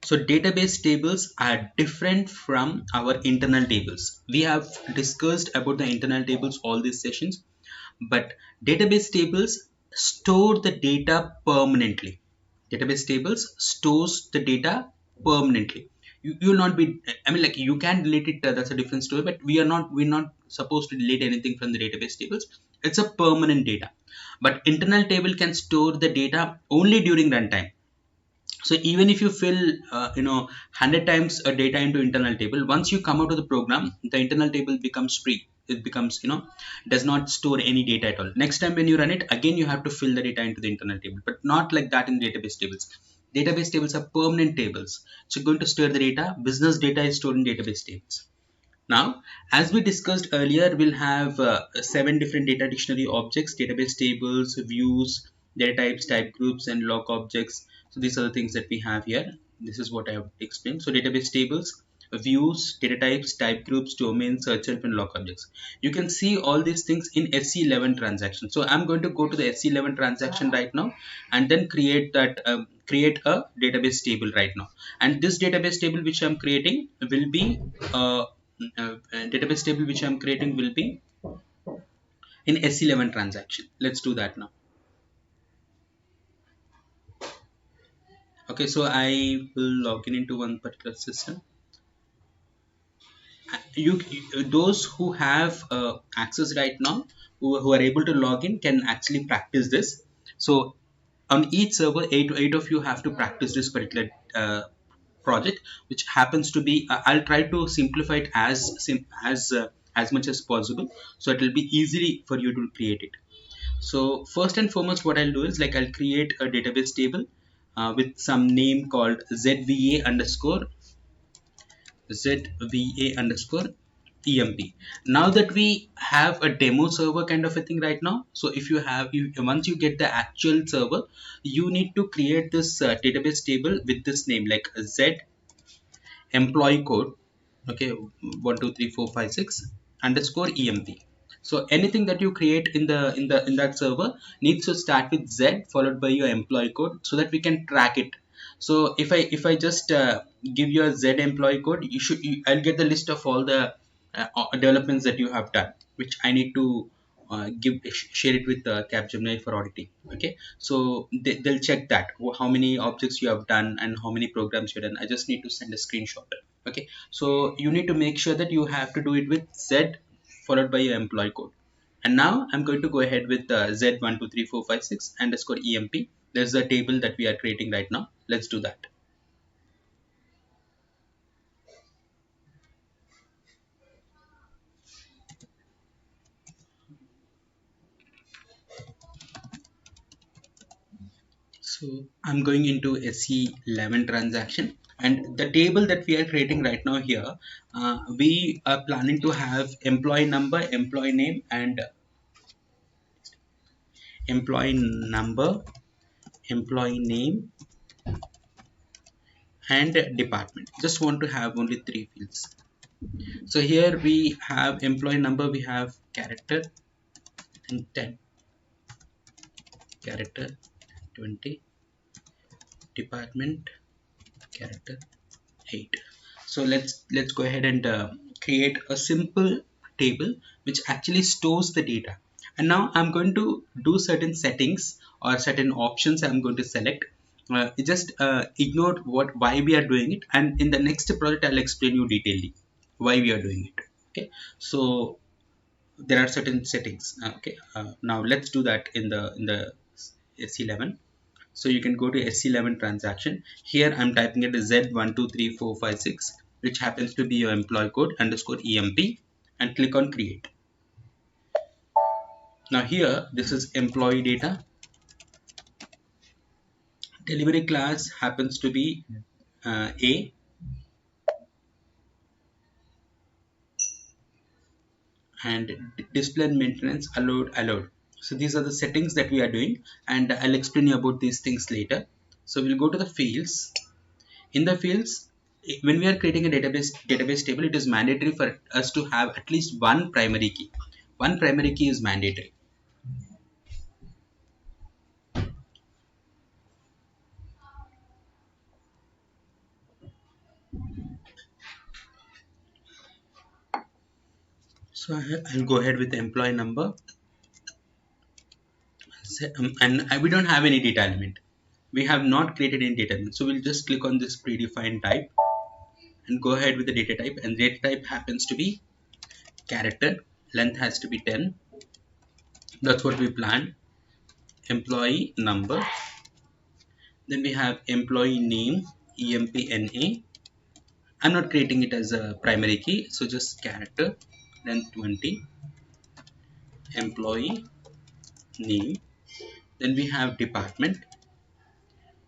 So database tables are different from our internal tables. We have discussed about the internal tables all these sessions, but database tables store the data permanently. Database tables stores the data permanently. You will not be, I mean, like, you can delete it, that's a different story, but we're not supposed to delete anything from the database tables. It's a permanent data. But internal table can store the data only during runtime. So even if you fill 100 times a data into internal table, once you come out of the program, the internal table becomes free. It becomes, does not store any data at all. Next time when you run it again, you have to fill the data into the internal table, but not like that in database tables. Database tables are permanent tables. So going to store the data, business data is stored in database tables. Now, as we discussed earlier, we'll have 7 different data dictionary objects: database tables, views, data types, type groups, and log objects. So these are the things that we have here. This is what I have explained. So database tables, views, data types, type groups, domain, search help, and log objects. You can see all these things in SC11 transaction. So I'm going to go to the SC11 transaction right now, and then create a database table right now. And this database table which I'm creating will be uh, database table which I'm creating will be in SC11 transaction. Let's do that now. Okay, so I will log in into one particular system. Those who have access right now, who are able to log in, can actually practice this. So on each server, eight of you have to practice this particular project, which happens to be, I'll try to simplify it as much as possible, so it will be easy for you to create it. So first and foremost, what I'll do is, like, I'll create a database table with some name called ZVA underscore EMP. Now that we have a demo server kind of a thing right now, so if you have, once you get the actual server, you need to create this database table with this name, like Z employee code, okay, 12345 underscore emp. So anything that you create in that server needs to start with Z followed by your employee code, so that we can track it. So if I just give you a Z employee code, I'll get the list of all the developments that you have done, which I need to share it with Capgemini for auditing. Okay, so they'll check that how many objects you have done and how many programs you've done. I just need to send a screenshot. Okay, so you need to make sure that you have to do it with Z followed by your employee code. And now I'm going to go ahead with Z123456 underscore EMP. There's the table that we are creating right now. Let's do that. So I'm going into SE11 transaction, and the table that we are creating right now here, we are planning to have employee number, employee name, and employee number, employee name, and department. Just want to have only 3 fields. So here we have employee number, we have character and 10, character 20, department character 8. So let's go ahead and create a simple table which actually stores the data. And now I'm going to do certain settings or certain options I'm going to select. Just ignore why we are doing it, and in the next project I'll explain you detailedly why we are doing it. Okay, so there are certain settings. Okay, now let's do that in the SC11. So you can go to SC11 transaction. Here I'm typing it as Z123456, which happens to be your employee code underscore EMP, and click on create. Now here, this is employee data. Delivery class happens to be A, and display and maintenance allowed. So these are the settings that we are doing, and I'll explain you about these things later. So we'll go to the fields. In the fields, when we are creating a database table, it is mandatory for us to have at least one primary key. One primary key is mandatory. So I'll go ahead with the employee number. We don't have any data element. We have not created any data element. So we'll just click on this predefined type and go ahead with the data type. And data type happens to be character. Length has to be 10. That's what we planned. Employee number. Then we have employee name, EMPNA. I'm not creating it as a primary key. So just character. Then 20. Employee name. Then we have department.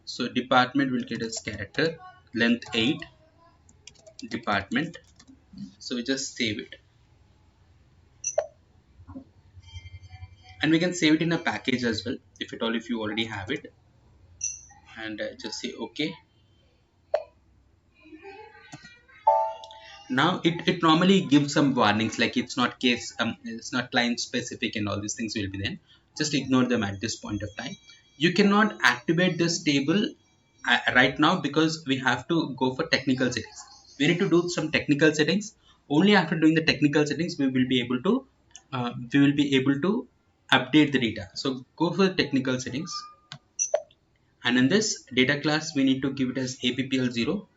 So department will get as character. Length 8. Department. So we just save it, and we can save it in a package as well if at all, if you already have it. And just say okay. Now it normally gives some warnings like it's not case, it's not client specific, and all these things will be then. Just ignore them at this point of time. You cannot activate this table right now because we have to go for technical settings. We need to do some technical settings. Only after doing the technical settings we will be able to update the data. So go for the technical settings, and in this data class we need to give it as appl0.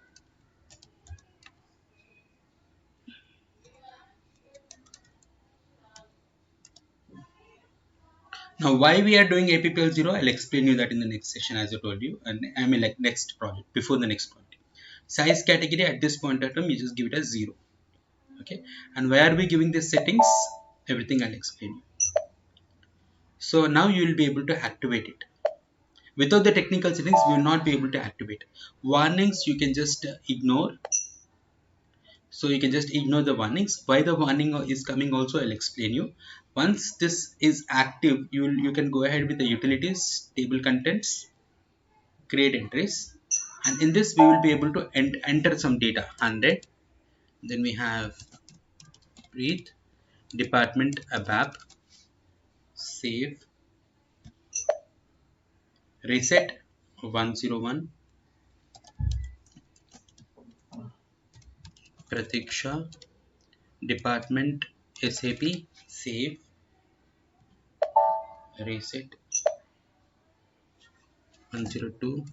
Now why we are doing appl0, I'll explain you that in the next session, as I told you, and I mean like next project, before the next project. Size category at this point of time you just give it as 0. Okay, and why are we giving these settings, everything I'll explain you. So now you will be able to activate it. Without the technical settings we will not be able to activate. Warnings you can just ignore. So you can just ignore the warnings. Why the warning is coming also I'll explain you. Once this is active, you can go ahead with the utilities, table contents, create entries, and in this we will be able to enter some data. 100. Then we have breathe, department ABAP, save, reset 101, Pratiksha, department SAP, save, reset 102,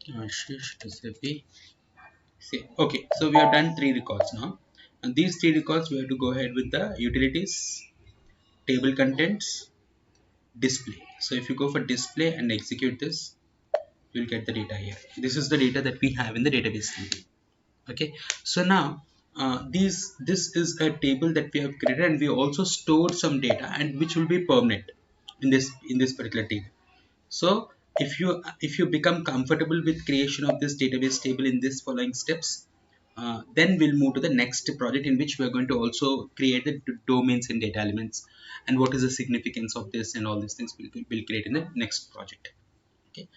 Ashish SAP, save. Okay, so we have done 3 records now, and these 3 records we have to go ahead with the utilities, table contents, display. So if you go for display and execute this, you'll get the data here. This is the data that we have in the database table. Okay, so now this is a table that we have created, and we also stored some data, and which will be permanent in this particular table. So if you become comfortable with creation of this database table in this following steps, then we'll move to the next project, in which we are going to also create the domains and data elements, and what is the significance of this, and all these things we'll create in the next project. Okay,